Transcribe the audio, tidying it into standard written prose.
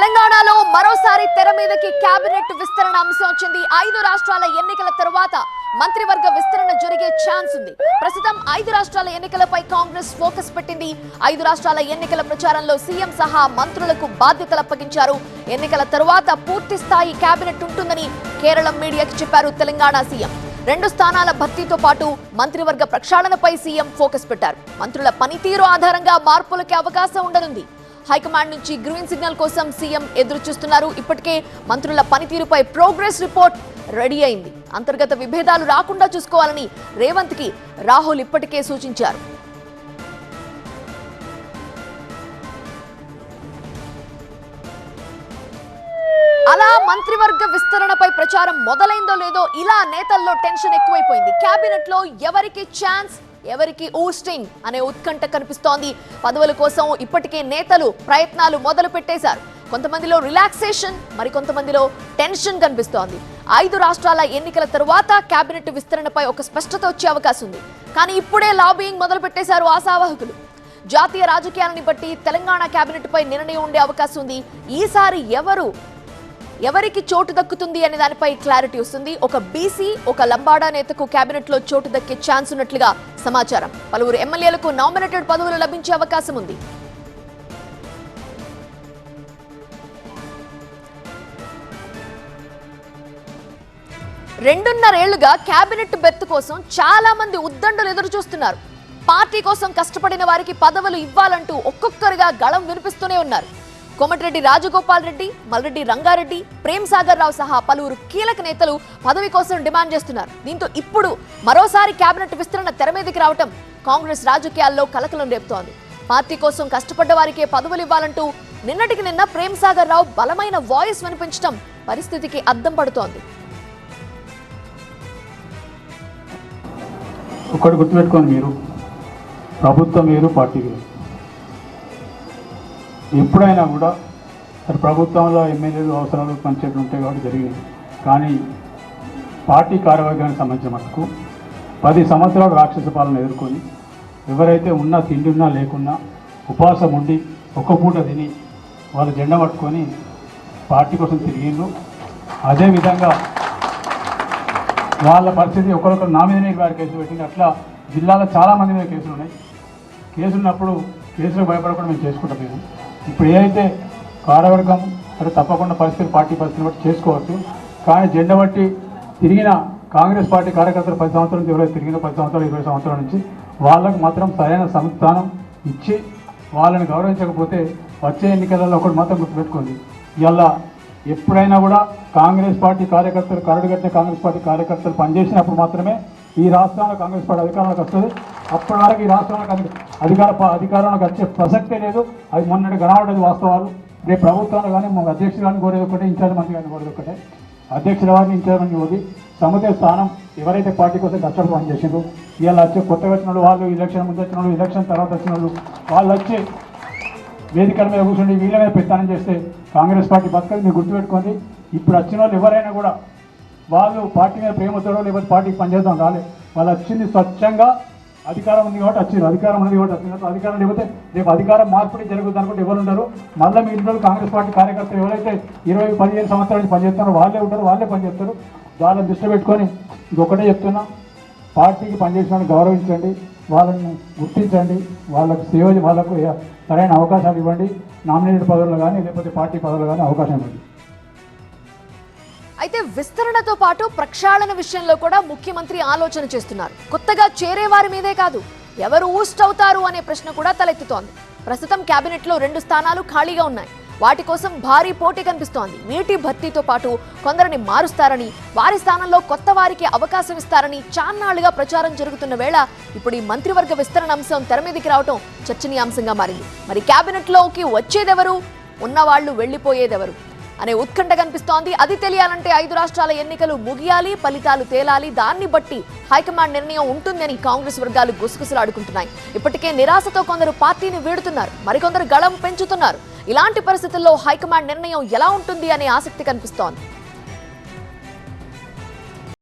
తెలంగాణలో మరోసారి తెర మీదకి కేబినెట్ విస్తరణ అంశం వచ్చింది. 5 రాష్ట్రాల ఎన్నికల తరువాత మంత్రివర్గ విస్తరణ జరిగే ఛాన్స్ ఉంది. ప్రస్తుతం 5 రాష్ట్రాల ఎన్నికలపై కాంగ్రెస్ ఫోకస్ పెట్టింది. 5 రాష్ట్రాల ఎన్నికల ప్రచారంలో సీఎం సహా మంత్రులకు బాధ్యతలు అప్పగించారు. ఎన్నికల తరువాత పూర్తి స్థాయి కేబినెట్ ఉంటుందని కేరళం మీడియాకి చెప్పారు తెలంగాణ సీఎం. 2 స్థానాల భర్తీతో పాటు మంత్రివర్గ ప్రక్షాళనపై సీఎం ఫోకస్ పెట్టారు. మంత్రుల పనితీరు ఆధారంగా మార్పులకి అవకాశం ఉండనుంది. హైకమాండ్ నుంచి గ్రీన్ సిగ్నల్ కోసం సీఎం ఎదురు చూస్తున్నారు. ఇప్పటికే మంత్రుల పనితీరుపై ప్రోగ్రెస్ రిపోర్ట్ రెడీ అయింది. అంతర్గత విభేదాలు రాకుండా చూసుకోవాలని రేవంత్ కి రాహుల్ ఇప్పటికే సూచించారు. అలా మంత్రివర్గ విస్తరణపై ప్రచారం మొదలైందో లేదో ఇలా నేతల్లో టెన్షన్ ఎక్కువైపోయింది. కేబినెట్ లో ఎవరికి ఛాన్స్, ఎవరికి ఊస్టింగ్ అనే ఉత్కంఠ కనిపిస్తోంది. పదవుల కోసం ఇప్పటికే నేతలు ప్రయత్నాలు మొదలు పెట్టేశారు. కొంతమందిలో రిలాక్సేషన్, మరికొంతమందిలో టెన్షన్ కనిపిస్తోంది. 5 రాష్ట్రాల ఎన్నికల తరువాత కేబినెట్ విస్తరణపై ఒక స్పష్టత వచ్చే అవకాశం ఉంది. కానీ ఇప్పుడే లాబింగ్ మొదలు పెట్టేశారు ఆశావాహకులు. జాతీయ రాజకీయాలని బట్టి తెలంగాణ కేబినెట్ పై నిర్ణయం ఉండే అవకాశం ఉంది. ఈసారి ఎవరికి చోటు దక్కుతుంది అనే దానిపై క్లారిటీ వస్తుంది. ఒక బీసీ, ఒక లంబాడా నేతకు కేబినెట్ లో చోటు దక్కే ఛాన్స్ ఉన్నట్లుగా సమాచారం. పలువురు ఎమ్మెల్యేలకు నామినేటెడ్ పదవులు లభించే అవకాశం ఉంది. రెండున్నరేళ్లుగా కేబినెట్ బెర్త్ కోసం చాలా మంది ఉద్దండులు ఎదురు చూస్తున్నారు. పార్టీ కోసం కష్టపడిన వారికి పదవులు ఇవ్వాలంటూ ఒక్కొక్కరుగా గళం వినిపిస్తూనే ఉన్నారు. కోమటిరెడ్డి రాజగోపాల్ రెడ్డి, మల్రెడ్డి రంగారెడ్డి, ప్రేమ్ సాగర్ రావు సహా పలువురు కీలక నేతలు పదవి కోసం డిమాండ్ చేస్తున్నారు. దీంతో ఇప్పుడు మరోసారి కేబినెట్ విస్తరణ తెర మీదకి రావటం కాంగ్రెస్ రాజకీయాల్లో కలకలం రేపుతోంది. పార్టీ కోసం కష్టపడ్డ వారికే పదవులు ఇవ్వాలంటూ నిన్నటికి నిన్న ప్రేమ్ సాగర్ రావు బలమైన వాయిస్ వినిపించడం పరిస్థితికి అద్దం పడుతోంది. ఒకటి గుర్తుపెట్టుకోండి, మీరు ప్రభుత్వం వేరు, పార్టీ వేరు. ఎప్పుడైనా కూడా అటు ప్రభుత్వంలో ఎమ్మెల్యేలు అవసరాలు పంచాయతీలు ఉంటాయి కాబట్టి జరిగినాయి. కానీ పార్టీ కార్యవర్గానికి సంబంధించిన మటుకు 10 సంవత్సరాలు రాక్షస పాలన ఎదుర్కొని ఎవరైతే ఉన్నా తిండి ఉన్నా లేకున్నా ఉపవాసం ఉండి ఒక్క పూట తిని వాళ్ళ జెండా పట్టుకొని పార్టీ కోసం తిరిగిండ్రు. అదేవిధంగా వాళ్ళ పరిస్థితి ఒకరొకరు నా మీదనే వారి కేసులు పెట్టింది. అట్లా జిల్లాలో చాలామంది మీద కేసులు ఉన్నాయి. కేసులు ఉన్నప్పుడు కేసులకు భయపడకుండా మేము చేసుకుంటాం. మేము ఇప్పుడు ఏదైతే కార్యవర్గం అంటే తప్పకుండా పరిస్థితులు పార్టీ పరిస్థితిని బట్టి చేసుకోవచ్చు. కానీ జెండా బట్టి తిరిగిన కాంగ్రెస్ పార్టీ కార్యకర్తలు 10 సంవత్సరాల నుంచి ఎవరైతే తిరిగిన 10 సంవత్సరాలు 20 సంవత్సరాల నుంచి వాళ్ళకు మాత్రం సరైన సంస్థానం ఇచ్చి వాళ్ళని గౌరవించకపోతే వచ్చే ఎన్నికలలో ఒకటి మాత్రం గుర్తుపెట్టుకోండి, ఇలా ఎప్పుడైనా కూడా కాంగ్రెస్ పార్టీ కార్యకర్తలు కరడుగట్టిన కాంగ్రెస్ పార్టీ కార్యకర్తలు పనిచేసినప్పుడు మాత్రమే ఈ రాష్ట్రంలో కాంగ్రెస్ పార్టీ అధికారంలోకి వస్తుంది. అప్పటి వరకు ఈ రాష్ట్రంలో అధికారంలోకి వచ్చే ప్రసక్తే లేదు. అది మొన్నటి గణావడది వాస్తవాలు. రేపు ప్రభుత్వంలో కానీ మా అధ్యక్షులు కానీ కోరేది ఒకటే, ఇన్ఛార్జ్ మంత్రి కానీ కోరేది ఒకటే. అధ్యక్షుల వారిని ఇన్ఛార్జ్ మంత్రి కోరి సముదాయ స్థానం ఎవరైతే పార్టీ కోసం కష్టపడి పనిచేసిండ్రు, ఇవాళ వచ్చే కొత్తగా వచ్చిన వాళ్ళు, ఎలక్షన్ ముందు వచ్చిన వాళ్ళు, ఎలక్షన్ తర్వాత వచ్చిన వాళ్ళు వచ్చి వేదికల మీద కూర్చొని వీళ్ళ మీద పెత్తనం చేస్తే కాంగ్రెస్ పార్టీ బతకదు. మీరు గుర్తుపెట్టుకోండి, ఇప్పుడు వచ్చిన వాళ్ళు ఎవరైనా కూడా వాళ్ళు పార్టీ మీద ప్రేమతోడో లేకపోతే పార్టీకి పనిచేద్దాం రాలే. వాళ్ళు వచ్చింది స్వచ్ఛంగా అధికారం ఉంది కాబట్టి వచ్చారు, అధికారం ఉన్నది కాబట్టి వచ్చినట్టు. అధికారం లేకపోతే రేపు అధికారం మార్పిడి జరుగుతుంది అనుకుంటే ఎవరు ఉంటారు? మళ్ళీ మీ ఇంట్లో కాంగ్రెస్ పార్టీ కార్యకర్తలు ఎవరైతే 20-15 సంవత్సరాల నుంచి పనిచేస్తున్నారో వాళ్ళే ఉంటారు, వాళ్ళే పనిచేస్తారు. వాళ్ళని దృష్టి పెట్టుకొని ఇంకొకటే చెప్తున్నా, పార్టీకి పనిచేసిన వాళ్ళని గౌరవించండి, వాళ్ళని గుర్తించండి, వాళ్ళకు సేవ, వాళ్ళకు సరైన అవకాశాలు ఇవ్వండి. నామినేటెడ్ పదవులు కానీ లేకపోతే పార్టీ పదవులు కానీ అవకాశం ఇవ్వండి. అయితే విస్తరణతో పాటు ప్రక్షాళన విషయంలో కూడా ముఖ్యమంత్రి ఆలోచన చేస్తున్నారు. కొత్తగా చేరే వారి మీదే కాదు, ఎవరు ఊస్ట్ అవుతారు అనే ప్రశ్న కూడా తలెత్తుతోంది. ప్రస్తుతం కేబినెట్ లో 2 స్థానాలు ఖాళీగా ఉన్నాయి. వాటి కోసం భారీ పోటీ కనిపిస్తోంది. వీటి భర్తీతో పాటు కొందరిని మారుస్తారని, వారి స్థానంలో కొత్త వారికి అవకాశం ఇస్తారని చాన్నాళ్లుగా ప్రచారం జరుగుతున్న వేళ ఇప్పుడు ఈ మంత్రివర్గ విస్తరణ అంశం తెర మీదకి రావడం చర్చనీయాంశంగా మారింది. మరి కేబినెట్ లోకి వచ్చేదెవరు, ఉన్నవాళ్లు వెళ్లిపోయేదెవరు అనే ఉత్కంఠ కనిపిస్తోంది. అది తెలియాలంటే 5 రాష్ట్రాల ఎన్నికలు ముగియాలి, ఫలితాలు తేలాలి. దాన్ని బట్టి హైకమాండ్ నిర్ణయం ఉంటుందని కాంగ్రెస్ వర్గాలు గుసగుసలాడుకుంటున్నాయి. ఇప్పటికే నిరాశతో కొందరు పార్టీని వీడుతున్నారు, మరికొందరు గళం పెంచుతున్నారు. ఇలాంటి పరిస్థితుల్లో హైకమాండ్ నిర్ణయం ఎలా ఉంటుంది అనే ఆసక్తి కనిపిస్తోంది.